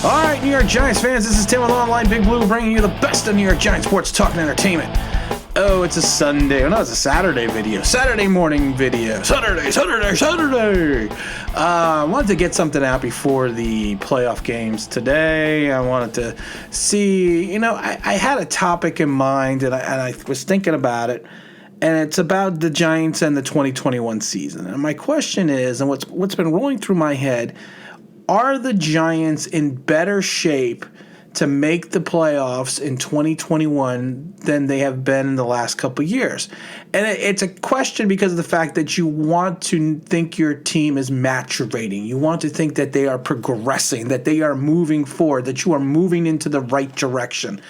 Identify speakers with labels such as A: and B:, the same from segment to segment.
A: All right, New York Giants fans, this is Tim with Online Big Blue bringing you the best of New York Giants sports talk and entertainment. Oh, it's a Sunday. No, it's a Saturday video. Saturday morning video. Saturday. I wanted to get something out before the playoff games today. I wanted to see, I had a topic in mind, and I was thinking about it, and it's about the Giants and the 2021 season. And my question is, and what's been rolling through my head, are the Giants in better shape to make the playoffs in 2021 than they have been in the last couple of years? And it's a question because of the fact that you want to think your team is maturating. You want to think that they are progressing, that they are moving forward, that you are moving into the right direction.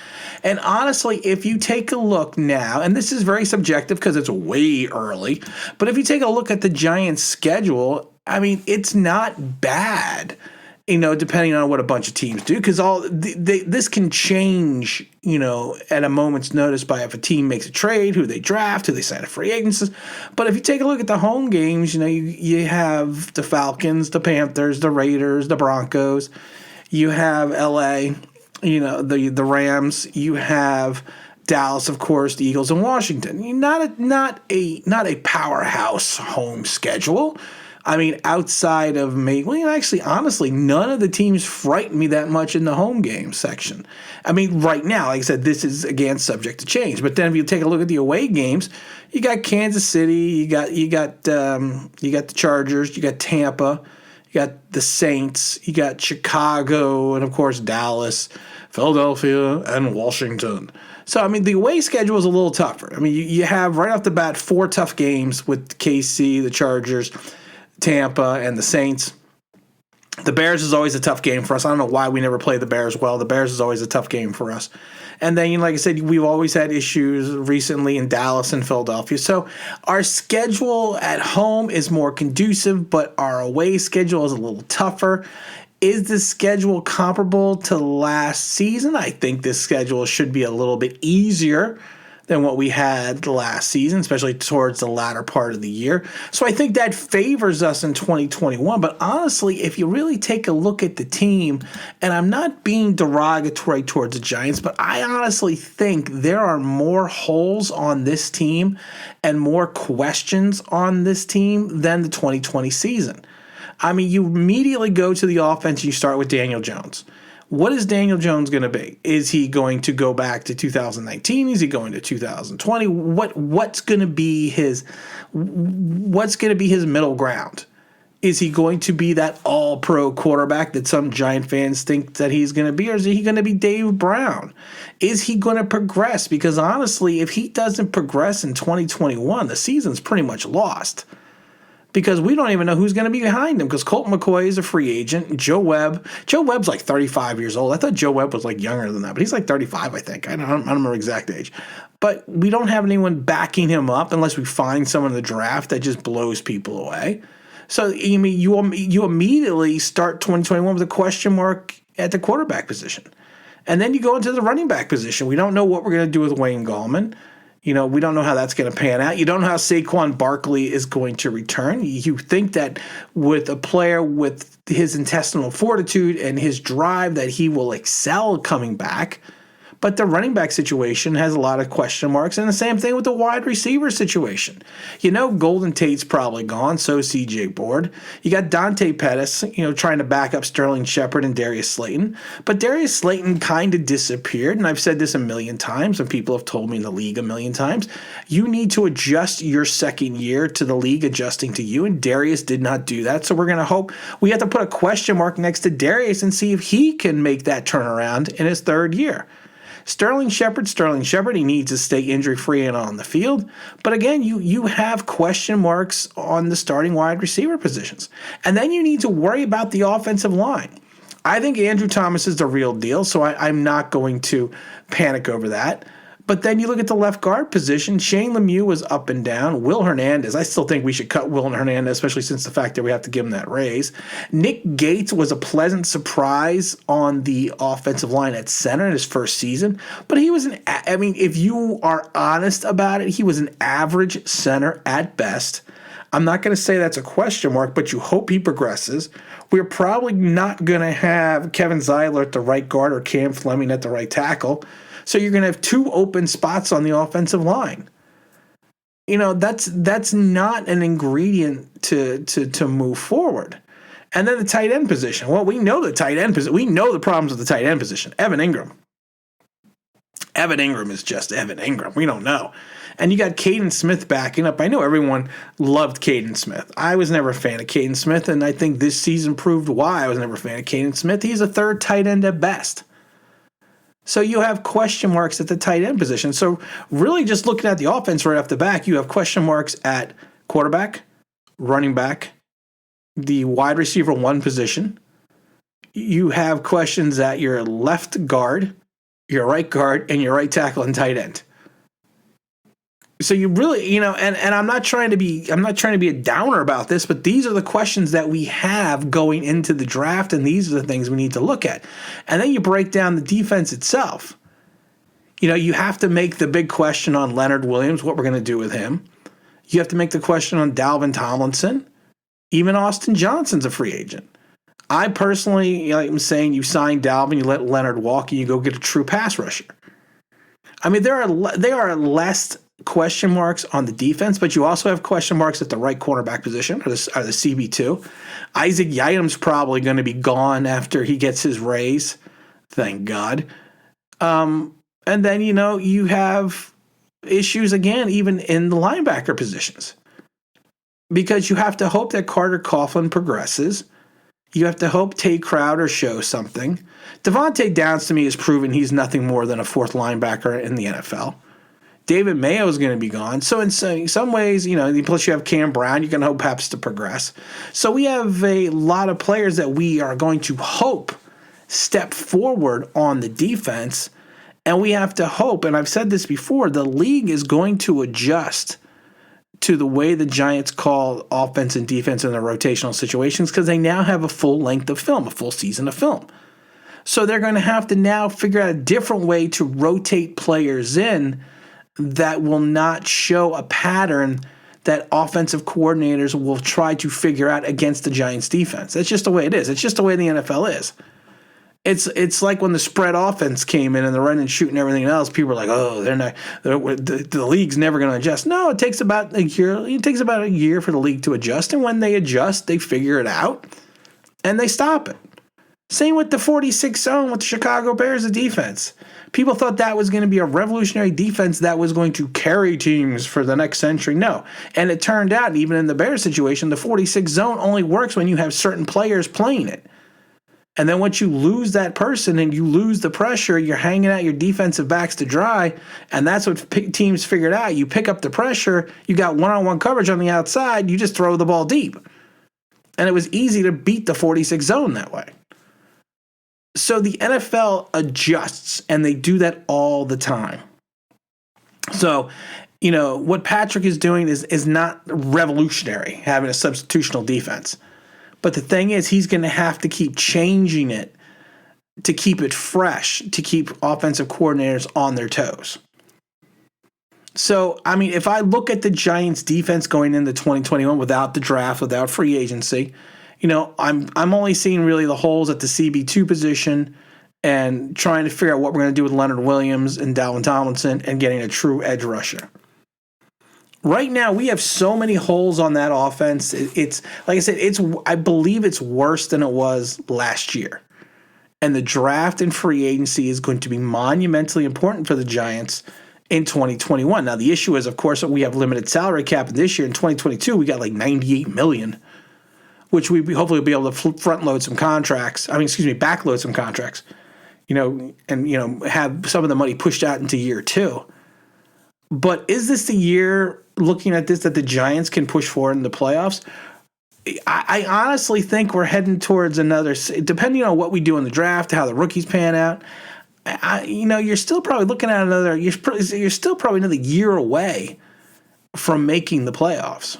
A: And honestly, if you take a look now, and this is very subjective because it's way early, but if you take a look at the Giants' schedule, I mean, it's not bad, depending on what a bunch of teams do, because this can change, at a moment's notice by if a team makes a trade, who they draft, who they sign a free agents. But if you take a look at the home games, you have the Falcons, the Panthers, the Raiders, the Broncos. You have LA, the Rams. You have Dallas, of course, the Eagles, and Washington. Not a powerhouse home schedule. I mean, outside of honestly, none of the teams frighten me that much in the home game section. I mean, right now, like I said, this is again subject to change. But then if you take a look at the away games, you got Kansas City, you got the Chargers, you got Tampa, you got the Saints, you got Chicago, and of course Dallas, Philadelphia, and Washington. So, I mean, the away schedule is a little tougher. I mean, you have right off the bat 4 tough games with KC, the Chargers, Tampa, and the Saints. The Bears is always a tough game for us. I don't know why we never play the Bears well. The Bears is always a tough game for us. And then, like I said, we've always had issues recently in Dallas and Philadelphia. So our schedule at home is more conducive, but our away schedule is a little tougher. Is the schedule comparable to last season? I think this schedule should be a little bit easier than what we had last season, especially towards the latter part of the year. So I think that favors us in 2021. But honestly, if you really take a look at the team, and I'm not being derogatory towards the Giants, but I honestly think there are more holes on this team and more questions on this team than the 2020 season. I mean, you immediately go to the offense and you start with Daniel Jones. What is Daniel Jones going to be? Is he going to go back to 2019? Is he going to 2020? What's going to be his middle ground? Is he going to be that all-pro quarterback that some Giant fans think that he's going to be, or is he going to be Dave Brown? Is he going to progress? Because honestly, if he doesn't progress in 2021, the season's pretty much lost. Because we don't even know who's going to be behind him, because Colt McCoy is a free agent. Joe Webb's like 35 years old. I thought Joe Webb was like younger than that, but he's like 35, I think. I don't remember exact age. But we don't have anyone backing him up unless we find someone in the draft that just blows people away. So you immediately start 2021 with a question mark at the quarterback position. And then you go into the running back position. We don't know what we're going to do with Wayne Gallman. We don't know how that's going to pan out. You don't know how Saquon Barkley is going to return. You think that with a player with his intestinal fortitude and his drive that he will excel coming back. But the running back situation has a lot of question marks, and the same thing with the wide receiver situation. Golden Tate's probably gone, so is C.J. Board. You got Dante Pettis, trying to back up Sterling Shepard and Darius Slayton. But Darius Slayton kind of disappeared, and I've said this a million times, and people have told me in the league a million times. You need to adjust your second year to the league adjusting to you, and Darius did not do that. So we're going to hope we have to put a question mark next to Darius and see if he can make that turnaround in his third year. Sterling Shepard, he needs to stay injury-free and on the field. But again, you have question marks on the starting wide receiver positions. And then you need to worry about the offensive line. I think Andrew Thomas is the real deal, so I'm not going to panic over that. But then you look at the left guard position. Shane Lemieux was up and down. Will Hernandez, I still think we should cut Will Hernandez, especially since the fact that we have to give him that raise. Nick Gates was a pleasant surprise on the offensive line at center in his first season. But he was if you are honest about it, he was an average center at best. I'm not going to say that's a question mark, but you hope he progresses. We're probably not going to have Kevin Zeiler at the right guard or Cam Fleming at the right tackle. So you're going to have two open spots on the offensive line. That's not an ingredient to move forward. And then the tight end position. Well, we know the tight end position. We know the problems with the tight end position. Evan Ingram. Evan Ingram is just Evan Ingram. We don't know. And you got Caden Smith backing up. I know everyone loved Caden Smith. I was never a fan of Caden Smith, and I think this season proved why I was never a fan of Caden Smith. He's a third tight end at best. So you have question marks at the tight end position. So really just looking at the offense right off the bat, you have question marks at quarterback, running back, the wide receiver one position. You have questions at your left guard, your right guard, and your right tackle and tight end. So you really, and I'm not trying to be a downer about this, but these are the questions that we have going into the draft, and these are the things we need to look at. And then you break down the defense itself. You have to make the big question on Leonard Williams, what we're going to do with him. You have to make the question on Dalvin Tomlinson. Even Austin Johnson's a free agent. I personally, like I'm saying, you sign Dalvin, you let Leonard walk, and you go get a true pass rusher. I mean, there are less question marks on the defense, but you also have question marks at the right cornerback position, or the CB2. Isaac Yiadom's probably going to be gone after he gets his raise. Thank God. And then, you have issues again, even in the linebacker positions. Because you have to hope that Carter Coughlin progresses. You have to hope Tay Crowder shows something. Devontae Downs, to me, has proven he's nothing more than a fourth linebacker in the NFL. David Mayo is going to be gone. So in some ways, plus you have Cam Brown, you can hope happens to progress. So we have a lot of players that we are going to hope step forward on the defense. And we have to hope, and I've said this before, the league is going to adjust to the way the Giants call offense and defense in their rotational situations because they now have a full length of film, a full season of film. So they're going to have to now figure out a different way to rotate players in that will not show a pattern that offensive coordinators will try to figure out against the Giants defense. That's just the way it is. It's just the way the NFL is. It's like when the spread offense came in and the run and shoot and everything else, people were like, oh, the league's never going to adjust. No, it takes about a year. It takes about a year for the league to adjust. And when they adjust, they figure it out and they stop it. Same with the 46 zone with the Chicago Bears, the defense. People thought that was going to be a revolutionary defense that was going to carry teams for the next century. No. And it turned out, even in the Bears situation, the 46 zone only works when you have certain players playing it. And then once you lose that person and you lose the pressure, you're hanging out your defensive backs to dry, and that's what teams figured out. You pick up the pressure, you got one-on-one coverage on the outside, you just throw the ball deep. And it was easy to beat the 46 zone that way. So the NFL adjusts, and they do that all the time. So, what Patrick is doing is not revolutionary, having a substitutional defense. But the thing is, he's going to have to keep changing it to keep it fresh, to keep offensive coordinators on their toes. So, I mean, if I look at the Giants' defense going into 2021 without the draft, without free agency, I'm only seeing really the holes at the CB2 position and trying to figure out what we're going to do with Leonard Williams and Dalvin Tomlinson and getting a true edge rusher. Right now, we have so many holes on that offense. It's like I said, I believe it's worse than it was last year. And the draft and free agency is going to be monumentally important for the Giants in 2021. Now, the issue is, of course, that we have limited salary cap. And this year, in 2022, we got like $98 million, which we hopefully will be able to front load some contracts. Backload some contracts, and have some of the money pushed out into year two. But is this the year, looking at this, that the Giants can push forward in the playoffs? I honestly think we're heading towards another, depending on what we do in the draft, how the rookies pan out. You're still probably looking at you're still probably another year away from making the playoffs.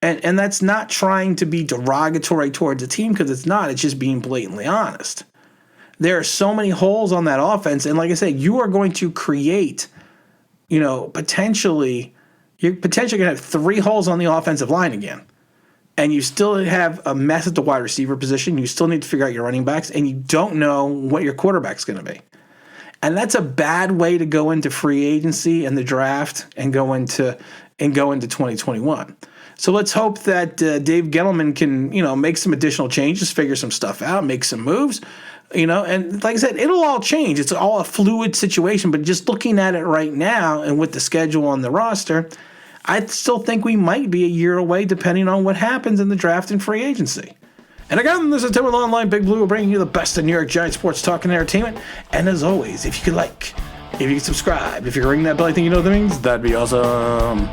A: And that's not trying to be derogatory towards the team, because it's not. It's just being blatantly honest. There are so many holes on that offense. And like I said, you are going to create, potentially, you're potentially going to have 3 holes on the offensive line again. And you still have a mess at the wide receiver position. You still need to figure out your running backs, and you don't know what your quarterback's going to be. And that's a bad way to go into free agency and the draft and go into 2021. So let's hope that Dave Gettleman can, make some additional changes, figure some stuff out, make some moves, and like I said, it'll all change. It's all a fluid situation, but just looking at it right now and with the schedule on the roster, I still think we might be a year away depending on what happens in the draft and free agency. And again, this is Tim with Online Big Blue, bringing you the best of New York Giants sports talk and entertainment. And as always, if you could subscribe, if you could ring that bell, I think you know what that means, that'd be awesome.